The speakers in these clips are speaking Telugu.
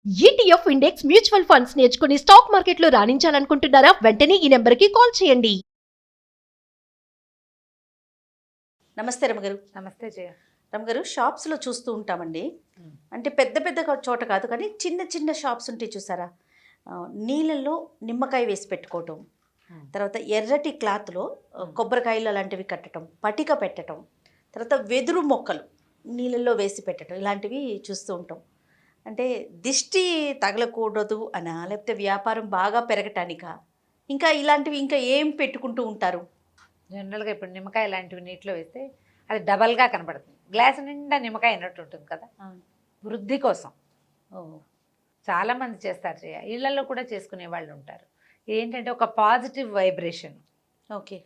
ఈటీఎఫ్ ఇండెక్స్ మ్యూచువల్ ఫండ్స్ నేర్చుకుని స్టాక్ మార్కెట్లో రాణించాలనుకుంటున్నారా? వెంటనే ఈ నెంబర్కి కాల్ చేయండి. నమస్తే రమగారు. నమస్తే జయ. రమగారు, షాప్స్లో చూస్తూ ఉంటామండి. అంటే పెద్ద పెద్ద చోట కాదు కానీ చిన్న చిన్న షాప్స్ ఉంటాయి చూసారా, నీళ్ళల్లో నిమ్మకాయ వేసి పెట్టుకోవటం, తర్వాత ఎర్రటి క్లాత్లో కొబ్బరికాయలు అలాంటివి కట్టడం, పటిక పెట్టడం, తర్వాత వెదురు మొక్కలు నీళ్ళల్లో వేసి పెట్టడం, ఇలాంటివి చూస్తూ ఉంటాం. అంటే దిష్టి తగలకూడదు అనా, లేకపోతే వ్యాపారం బాగా పెరగటానికా, ఇంకా ఇలాంటివి ఇంకా ఏం పెట్టుకుంటూ ఉంటారు? జనరల్గా ఇప్పుడు నిమ్మకాయ లాంటివి నీటిలో వేస్తే అది డబల్గా కనపడుతుంది. గ్లాస్ నిండా నిమ్మకాయ అయినట్టు ఉంటుంది కదా, వృద్ధి కోసం చాలామంది చేస్తారు జయ. ఇళ్లలో కూడా చేసుకునే వాళ్ళు ఉంటారు. ఏంటంటే ఒక పాజిటివ్ వైబ్రేషన్ ఓకే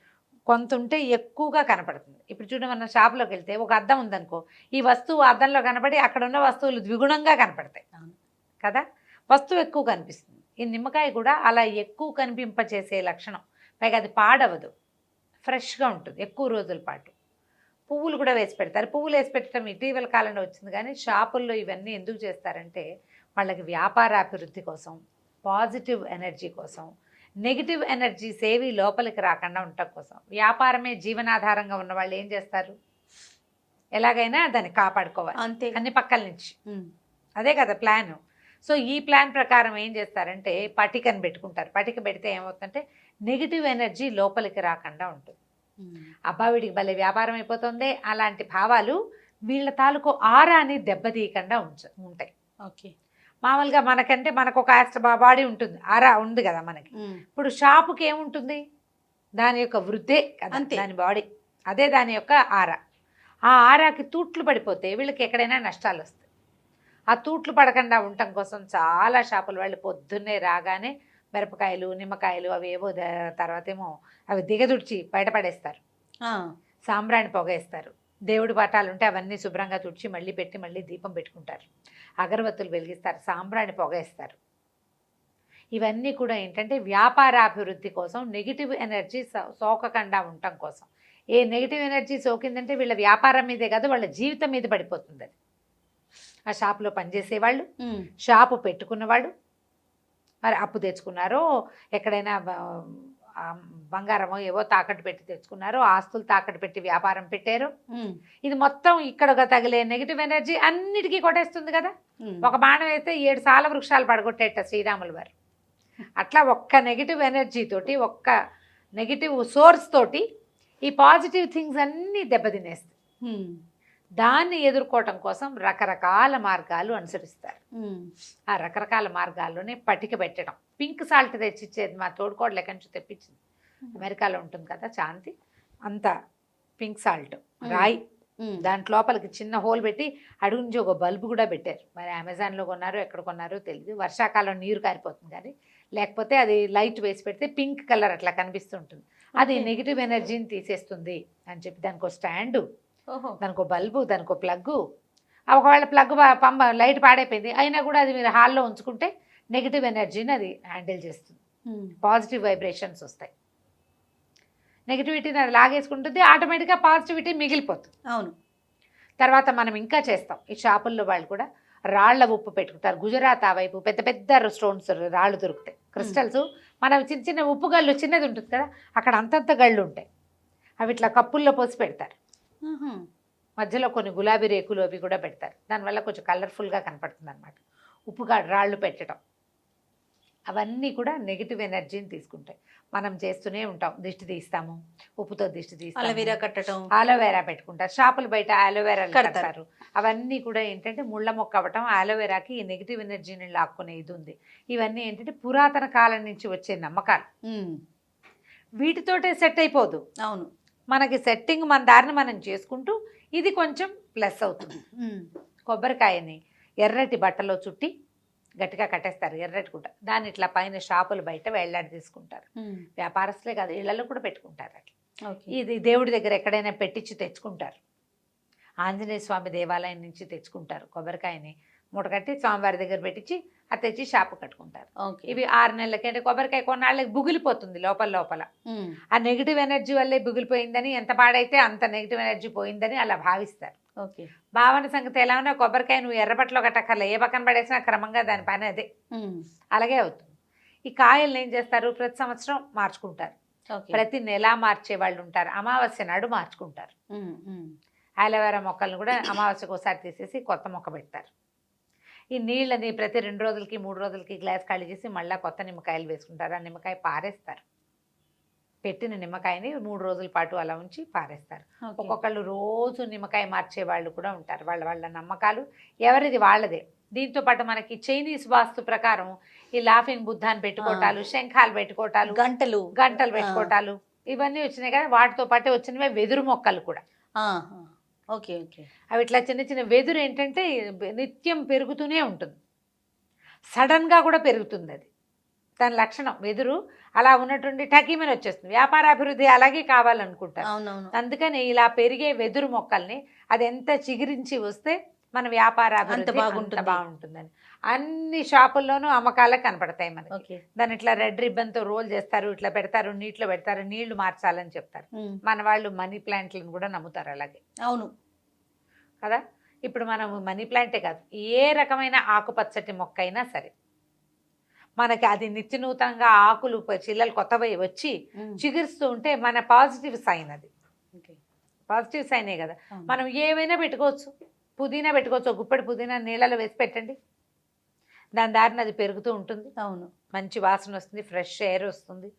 కొంత ఉంటే ఎక్కువగా కనపడుతుంది. ఇప్పుడు చూడండి, మన షాప్లోకి వెళ్తే ఒక అద్దం ఉందనుకో, ఈ వస్తువు అద్దంలో కనపడి అక్కడ ఉన్న వస్తువులు ద్విగుణంగా కనపడతాయి కదా, వస్తువు ఎక్కువ కనిపిస్తుంది. ఈ నిమ్మకాయ కూడా అలా ఎక్కువ కనిపింపచేసే లక్షణం. పైగా అది పాడవదు, ఫ్రెష్గా ఉంటుంది ఎక్కువ రోజుల పాటు. పువ్వులు కూడా వేసి పెడతారు. పువ్వులు వేసి పెట్టడం ఇటీవల కాలంలో వచ్చింది. కానీ షాపుల్లో ఇవన్నీ ఎందుకు చేస్తారంటే వాళ్ళకి వ్యాపారాభివృద్ధి కోసం, పాజిటివ్ ఎనర్జీ కోసం, నెగిటివ్ ఎనర్జీస్ ఏవి లోపలికి రాకుండా ఉండటం కోసం. వ్యాపారమే జీవనాధారంగా ఉన్న వాళ్ళు ఏం చేస్తారు, ఎలాగైనా దాన్ని కాపాడుకోవాలి అంతే, అన్ని పక్కల నుంచి. అదే కదా ప్లాన్. సో ఈ ప్లాన్ ప్రకారం ఏం చేస్తారంటే పటికను పెట్టుకుంటారు. పటిక పెడితే ఏమవుతుందంటే నెగిటివ్ ఎనర్జీ లోపలికి రాకుండా ఉంటుంది. అబ్బా వీడికి భలే వ్యాపారం అయిపోతుంది అలాంటి భావాలు వీళ్ళ తాలూకు ఆరాని దెబ్బతీయకుండా ఉంటాయి. ఓకే, మామూలుగా మనకంటే మనకు ఒక బాడీ ఉంటుంది, ఆరా ఉంది కదా మనకి. ఇప్పుడు షాపుకి ఏముంటుంది, దాని యొక్క వృద్ధే కదా దాని బాడీ, అదే దాని యొక్క ఆరా. ఆ ఆరాకి తూట్లు పడిపోతే వీళ్ళకి ఎక్కడైనా నష్టాలు వస్తాయి. ఆ తూట్లు పడకుండా ఉండటం కోసం చాలా షాపుల వాళ్ళు పొద్దున్నే రాగానే మిరపకాయలు, నిమ్మకాయలు అవి ఏవో, తర్వాత ఏమో అవి దిగదుడిచి బయటపడేస్తారు. సాంబ్రాణి పొగేస్తారు. దేవుడి పటాలు ఉంటే అవన్నీ శుభ్రంగా తుడిచి మళ్ళీ పెట్టి మళ్ళీ దీపం పెట్టుకుంటారు. అగరబత్తులు వెలిగిస్తారు, సాంబ్రాణి పొగేస్తారు. ఇవన్నీ కూడా ఏంటంటే వ్యాపారాభివృద్ధి కోసం, నెగిటివ్ ఎనర్జీ సోకకుండా ఉండటం కోసం. ఏ నెగిటివ్ ఎనర్జీ సోకిందంటే వీళ్ళ వ్యాపారం మీదే కాదు, వాళ్ళ జీవితం మీద పడిపోతుంది. అది ఆ షాపులో పనిచేసేవాళ్ళు, షాపు పెట్టుకున్నవాళ్ళు, మరి అప్పు తెచ్చుకున్నారో, ఎక్కడైనా బంగారమో ఏవో తాకట్టు పెట్టి తెచ్చుకున్నారో, ఆస్తులు తాకట్టు పెట్టి వ్యాపారం పెట్టారు. ఇది మొత్తం ఇక్కడ తగిలే నెగిటివ్ ఎనర్జీ అన్నిటికీ కొట్టేస్తుంది కదా. ఒక బాణం వేస్తే 7 సాల వృక్షాలు పడగొట్టేట శ్రీరాములు వారు. అట్లా ఒక్క నెగిటివ్ ఎనర్జీ తోటి, ఒక్క నెగిటివ్ సోర్స్ తోటి ఈ పాజిటివ్ థింగ్స్ అన్నీ దెబ్బతినేస్తాయి. దాన్ని ఎదుర్కోవటం కోసం రకరకాల మార్గాలు అనుసరిస్తారు. ఆ రకరకాల మార్గాల్లోనే పటిక పెట్టడం. పింక్ సాల్ట్ తెచ్చిచ్చేది మా తోడుకోడలు ఎక్కడి నుంచి తెప్పించింది. అమెరికాలో ఉంటుంది కదా శాంతి, అంత పింక్ సాల్ట్ రాయి, దాంట్లో లోపలికి చిన్న హోల్ పెట్టి అడుగు నుంచి ఒక బల్బు కూడా పెట్టారు. మరి అమెజాన్లో కొన్నారో ఎక్కడ కొన్నారో తెలియదు. వర్షాకాలం నీరు కారిపోతుంది కానీ, లేకపోతే అది లైట్ వేసి పెడితే పింక్ కలర్ అట్లా కనిపిస్తుంటుంది. అది నెగిటివ్ ఎనర్జీని తీసేస్తుంది అని చెప్పి దానికి ఒక స్టాండు, దానికో బల్బు, దానికో ప్లగ్గు. ఒకవేళ ప్లగ్ లైట్ పాడైపోయింది అయినా కూడా అది మీరు హాల్లో ఉంచుకుంటే నెగిటివ్ ఎనర్జీని అది హ్యాండిల్ చేస్తుంది. పాజిటివ్ వైబ్రేషన్స్ వస్తాయి. నెగిటివిటీని అది లాగేసుకుంటుంది, ఆటోమేటిక్గా పాజిటివిటీ మిగిలిపోతుంది. అవును. తర్వాత మనం ఇంకా చేస్తాం. ఈ షాపుల్లో వాళ్ళు కూడా రాళ్ల ఉప్పు పెట్టుకుంటారు. గుజరాత్ ఆ వైపు పెద్ద పెద్ద స్టోన్స్ రాళ్ళు దొరుకుతాయి, క్రిస్టల్స్. మనం చిన్న చిన్న ఉప్పు గళ్ళు చిన్నది ఉంటుంది కదా, అక్కడ అంతంత గళ్ళు ఉంటాయి. అవి ఇట్లా కప్పుల్లో పోసి పెడతారు. మధ్యలో కొన్ని గులాబీ రేకులు అవి కూడా పెడతారు. దానివల్ల కొంచెం కలర్ఫుల్గా కనపడుతుంది అనమాట. ఉప్పుగా రాళ్ళు పెట్టడం అవన్నీ కూడా నెగిటివ్ ఎనర్జీని తీసుకుంటాయి. మనం చేస్తూనే ఉంటాం, దిష్టి తీస్తాము, ఉప్పుతో దిష్టి తీస్తాము, అలోవెరా కట్టడం, ఆలోవెరా పెట్టుకుంటారు. షాపులు బయట ఆలోవెరా కడతారు. అవన్నీ కూడా ఏంటంటే ముళ్ళ మొక్క అవ్వటం. ఆలోవెరాకి ఈ నెగిటివ్ ఎనర్జీని లాక్కునే ఇది ఉంది. ఇవన్నీ ఏంటంటే పురాతన కాలం నుంచి వచ్చే నమ్మకాలు. వీటితోటే సెట్ అయిపోదు. అవును, మనకి సెట్టింగ్ మన దారిని మనం చేసుకుంటూ ఇది కొంచెం ప్లస్ అవుతుంది. కొబ్బరికాయని ఎర్రటి బట్టలో చుట్టి గట్టిగా కట్టేస్తారు, ఎర్రటి గుడ్డ. దాన్ని ఇట్లా పైన షాపులు బయట వేళ్లాడి తీసుకుంటారు. వ్యాపారస్తులే కాదు, ఇళ్లలో కూడా పెట్టుకుంటారు అట్లా. ఇది దేవుడి దగ్గర ఎక్కడైనా పెట్టించి తెచ్చుకుంటారు. ఆంజనేయ స్వామి దేవాలయం నుంచి తెచ్చుకుంటారు కొబ్బరికాయని, మూట కట్టి స్వామివారి దగ్గర పెట్టించి అది తెచ్చి షాపు కట్టుకుంటారు. ఇవి 6 నెలలకి, అంటే కొబ్బరికాయ కొన్నాళ్ళకి బుగిలిపోతుంది లోపల. ఆ నెగిటివ్ ఎనర్జీ వల్లే బుగిలిపోయిందని, ఎంత పాడైతే అంత నెగిటివ్ ఎనర్జీ పోయిందని అలా భావిస్తారు. ఓకే. భావన సంగతి ఎలా ఉన్నా కొబ్బరికాయ నువ్వు ఎర్రబట్టలో కట్టక్కర్లే, ఏ పక్కన పడేసినా క్రమంగా దాని పని అదే అలాగే అవుతుంది. ఈ కాయల్ని ఏం చేస్తారు, ప్రతి సంవత్సరం మార్చుకుంటారు, ఓకే. ప్రతి నెల మార్చే వాళ్ళు ఉంటారు, అమావాస్య నాడు మార్చుకుంటారు. అలోవెరా మొక్కలను కూడా అమావాస్యకు ఒకసారి తీసేసి కొత్త మొక్క పెడతారు. ఈ నీళ్ళని ప్రతి 2 రోజులకి 3 రోజులకి గ్లాస్ ఖాళీ చేసి మళ్ళీ కొత్త నిమ్మకాయలు వేసుకుంటారు. ఆ నిమ్మకాయ పారేస్తారు, పెట్టిన నిమ్మకాయని 3 రోజుల పాటు అలా ఉంచి పారేస్తారు. ఒక్కొక్కళ్ళు రోజు నిమ్మకాయ మార్చే వాళ్ళు కూడా ఉంటారు. వాళ్ళ వాళ్ళ నమ్మకాలు ఎవరిది వాళ్ళదే. దీంతో పాటు మనకి చైనీస్ వాస్తు ప్రకారం ఈ లాఫింగ్ బుద్ధాన్ని పెట్టుకోవటాలు, శంఖాలు పెట్టుకోవటాలు, గంటలు పెట్టుకోవటాలు ఇవన్నీ వచ్చినాయి కదా. వాటితో పాటు వచ్చినవే వెదురు మొక్కలు కూడా. ఓకే. ఓకే. అవి ఇట్లా చిన్న చిన్న వెదురు ఏంటంటే నిత్యం పెరుగుతూనే ఉంటుంది, సడన్గా కూడా పెరుగుతుంది. అది దాని లక్షణం. వెదురు అలా ఉన్నటువంటి టకీమని వచ్చేస్తుంది. వ్యాపార అభివృద్ధి అలాగే కావాలనుకుంటారు. అందుకని ఇలా పెరిగే వెదురు మొక్కల్ని అది ఎంత చిగురించి వస్తే మన వ్యాపార అభివృద్ధి బాగుంటుందని అన్ని షాపుల్లోనూ అమ్మకాలకు కనపడతాయి మనకి. దాన్ని ఇట్లా రెడ్ రిబ్బన్తో రోల్ చేస్తారు, ఇట్లా పెడతారు, నీటిలో పెడతారు, నీళ్లు మార్చాలని చెప్తారు. మన వాళ్ళు మనీ ప్లాంట్లను కూడా నమ్ముతారు అలాగే. అవును కదా. ఇప్పుడు మనం మనీ ప్లాంటే కాదు, ఏ రకమైన ఆకుపచ్చటి మొక్క అయినా సరే మనకి అది నిత్య నూతనంగా ఆకులు చిల్లలు కొత్తవి వచ్చి చిగురుస్తూ ఉంటే మన పాజిటివ్ సైన్. అది పాజిటివ్ సైనే కదా. మనం ఏవైనా పెట్టుకోవచ్చు, పుదీనా పెట్టుకోవచ్చు, గుప్పెడు పుదీనా నీళ్ళలో వేసి పెట్టండి, దాని దారిని అది పెరుగుతూ ఉంటుంది. అవును, మంచి వాసన వస్తుంది, ఫ్రెష్ ఎయిర్ వస్తుంది,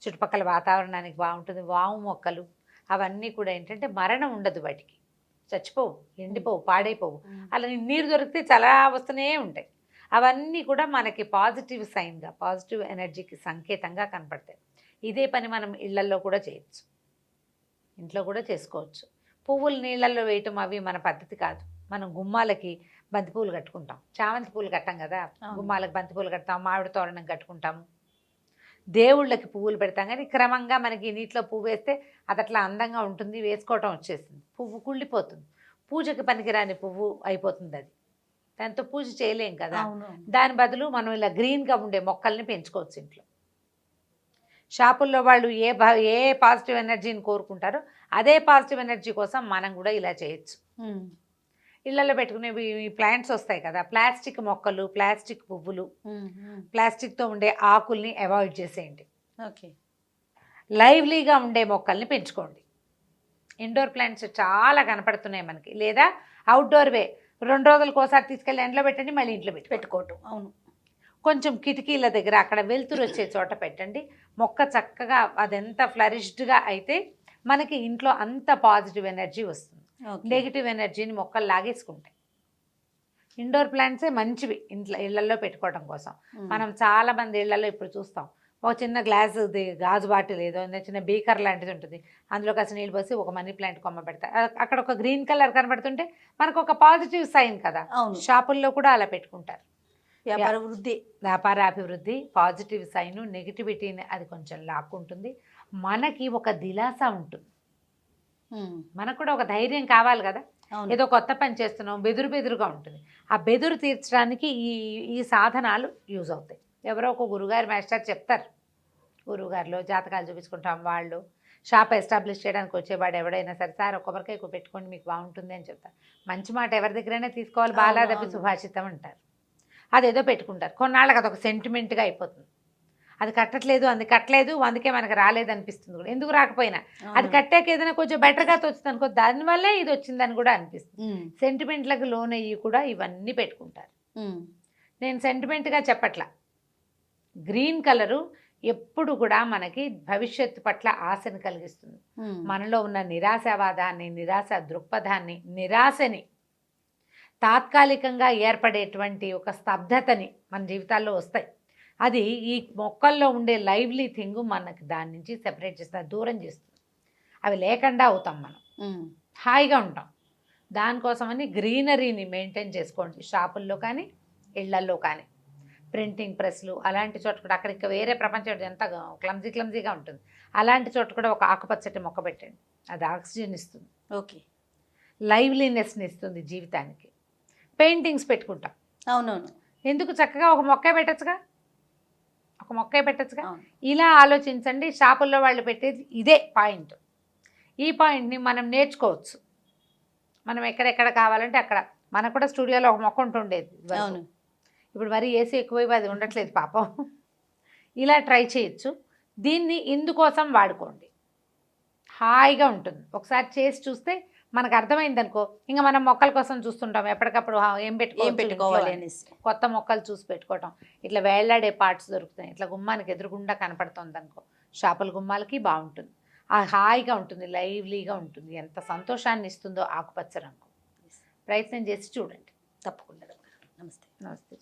చుట్టుపక్కల వాతావరణానికి బాగుంటుంది. వాము మొక్కలు అవన్నీ కూడా ఏంటంటే మరణం ఉండదు, వాటికి చచ్చిపోవు, ఎండిపోవు, పాడైపోవు. అలా నీరు దొరికితే చాలా వస్తూనే ఉంటాయి. అవన్నీ కూడా మనకి పాజిటివ్ సైన్గా, పాజిటివ్ ఎనర్జీకి సంకేతంగా కనపడతాయి. ఇదే పని మనం ఇళ్లల్లో కూడా చేయొచ్చు, ఇంట్లో కూడా చేసుకోవచ్చు. పువ్వులు నీళ్ళల్లో వేయటం అవి మన పద్ధతి కాదు. మనం గుమ్మాలకి బంతిపూలు కట్టుకుంటాం, చామంతి పూలు కట్టాం కదా, గుమ్మాలకు బంతిపూలు కడతాం, మామిడి తోరణం కట్టుకుంటాము, దేవుళ్ళకి పువ్వులు పెడతాం. కానీ క్రమంగా మనకి నీటిలో పువ్వు వేస్తే అది అట్లా అందంగా ఉంటుంది, వేసుకోవటం వచ్చేస్తుంది, పువ్వు కుళ్ళిపోతుంది, పూజకి పనికిరాని పువ్వు అయిపోతుంది. అది దాంతో పూజ చేయలేం కదా. దాని బదులు మనం ఇలా గ్రీన్గా ఉండే మొక్కల్ని పెంచుకోవచ్చు ఇంట్లో. షాపుల్లో వాళ్ళు ఏ పాజిటివ్ ఎనర్జీని కోరుకుంటారో అదే పాజిటివ్ ఎనర్జీ కోసం మనం కూడా ఇలా చేయొచ్చు. ఇళ్లలో పెట్టుకునేవి ఈ ప్లాంట్స్ వస్తాయి కదా, ప్లాస్టిక్ మొక్కలు, ప్లాస్టిక్ పువ్వులు, ప్లాస్టిక్తో ఉండే ఆకుల్ని అవాయిడ్ చేసేయండి. ఓకే. లైవ్లీగా ఉండే మొక్కల్ని పెంచుకోండి. ఇండోర్ ప్లాంట్స్ చాలా కనపడుతున్నాయి మనకి, లేదా అవుట్డోర్వే 2 రోజులకు ఒకసారి తీసుకెళ్ళి ఎండలో పెట్టండి, మళ్ళీ ఇంట్లో పెట్టుకోవటం. అవును, కొంచెం కిటికీల దగ్గర అక్కడ వెలుతురు వచ్చే చోట పెట్టండి. మొక్క చక్కగా అదెంత ఫ్లరిష్డ్గా అయితే మనకి ఇంట్లో అంత పాజిటివ్ ఎనర్జీ వస్తుంది. నెగిటివ్ ఎనర్జీని మొక్కలు లాగేసుకుంటాయి. ఇండోర్ ప్లాంట్సే మంచివి ఇళ్లలో పెట్టుకోవడం కోసం. మనం చాలా మంది ఇళ్లలో ఇప్పుడు చూస్తాం, ఒక చిన్న గాజు బాటిల్ ఏదో చిన్న బీకర్ లాంటిది ఉంటుంది, అందులో కాస్త నీళ్ళు పోసి ఒక మనీ ప్లాంట్ కొమ్మ పెడతారు. అక్కడ ఒక గ్రీన్ కలర్ కనబడుతుంటే మనకు ఒక పాజిటివ్ సైన్ కదా. షాపుల్లో కూడా అలా పెట్టుకుంటారు. వ్యాపార అభివృద్ధి, పాజిటివ్ సైను, నెగిటివిటీని అది కొంచెం లాక్కుంటుంది. మనకి ఒక దిలాస ఉంటుంది, మనకు కూడా ఒక ధైర్యం కావాలి కదా. ఏదో కొత్త పని చేస్తున్నాం, బెదురుగా ఉంటుంది. ఆ బెదురు తీర్చడానికి ఈ సాధనాలు యూజ్ అవుతాయి. ఎవరో ఒక గురుగారు మాస్టర్ చెప్తారు, గురువుగారిలో జాతకాలు చూపించుకుంటాం, వాళ్ళు షాప్ ఎస్టాబ్లిష్ చేయడానికి వచ్చేవాడు ఎవడైనా సరే, సార్ ఒక కొబ్బరికాయ పెట్టుకోండి మీకు బాగుంటుంది అని చెప్తారు. మంచి మాట ఎవరి దగ్గరైనా తీసుకోవాలి, బాలాదపి సుభాషితం అంటారు. అదేదో పెట్టుకుంటారు, కొన్నాళ్ళకి అదొక సెంటిమెంట్గా అయిపోతుంది. అది కట్టట్లేదు, అందుకే మనకు రాలేదు అనిపిస్తుంది కూడా. ఎందుకు రాకపోయినా అది కట్టాక ఏదైనా కొంచెం బెటర్గా తోచుతుంది అనుకో, దానివల్లే ఇది వచ్చిందని కూడా అనిపిస్తుంది. సెంటిమెంట్లకు లోన్ అయ్యి కూడా ఇవన్నీ పెట్టుకుంటారు. నేను సెంటిమెంట్గా చెప్పట్లా. గ్రీన్ కలరు ఎప్పుడు కూడా మనకి భవిష్యత్తు పట్ల ఆశను కలిగిస్తుంది. మనలో ఉన్న నిరాశావాదాన్ని, నిరాశ దృక్పథాన్ని, నిరాశని, తాత్కాలికంగా ఏర్పడేటువంటి ఒక స్తబ్దతని మన జీవితాల్లో వస్తాయి. అది ఈ మొక్కల్లో ఉండే లైవ్లీ థింగ్ మనకి దాని నుంచి సెపరేట్ చేస్తుంది, దూరం చేస్తుంది. అవి లేకుండా అవుతాం, మనం హాయిగా ఉంటాం. దానికోసమని గ్రీనరీని మెయింటైన్ చేసుకోండి. షాపుల్లో కానీ ఇళ్లల్లో కానీ, ప్రింటింగ్ ప్రెస్లు అలాంటి చోట కూడా, అక్కడ ఇంకా వేరే ప్రపంచం ఎంత క్లమ్జీగా ఉంటుంది, అలాంటి చోట కూడా ఒక ఆకుపచ్చటి మొక్క పెట్టండి. అది ఆక్సిజన్ ఇస్తుంది, ఓకే, లైవ్లీనెస్ని ఇస్తుంది జీవితానికి. పెయింటింగ్స్ పెట్టుకుంటాం. అవునవును, ఎందుకు చక్కగా ఒక మొక్క పెట్టచ్చుగా. ఇలా ఆలోచించండి. షాపుల్లో వాళ్ళు పెట్టేది ఇదే పాయింట్. ఈ పాయింట్ని మనం నేర్చుకోవచ్చు. మనం ఎక్కడెక్కడ కావాలంటే అక్కడ. మనకు కూడా స్టూడియోలో ఒక మొక్క ఉంటుండేది ఇదివరకు. అవును. ఇప్పుడు మరీ ఏసీ ఎక్కువైపు అది ఉండట్లేదు పాపం. ఇలా ట్రై చేయొచ్చు. దీన్ని ఇందుకోసం వాడుకోండి, హాయిగా ఉంటుంది. ఒకసారి చేసి చూస్తే మనకు అర్థమైంది అనుకో, ఇంకా మనం మొక్కల కోసం చూస్తుంటాం ఎప్పటికప్పుడు ఏం పెట్టుకోవాలి అని. అనేసి. కొత్త మొక్కలు చూసి పెట్టుకోవటం. ఇట్లా వేళ్లాడే పార్ట్స్ దొరుకుతాయి, ఇట్లా గుమ్మానికి ఎదురుగుండా కనపడుతుంది అనుకో, షాపుల గుమ్మాలకి బాగుంటుంది. హాయిగా ఉంటుంది, లైవ్లీగా ఉంటుంది. ఎంత సంతోషాన్ని ఇస్తుందో ఆకుపచ్చ రంగు. ప్రయత్నం చేసి చూడండి. తప్పకుండా. నమస్తే. నమస్తే.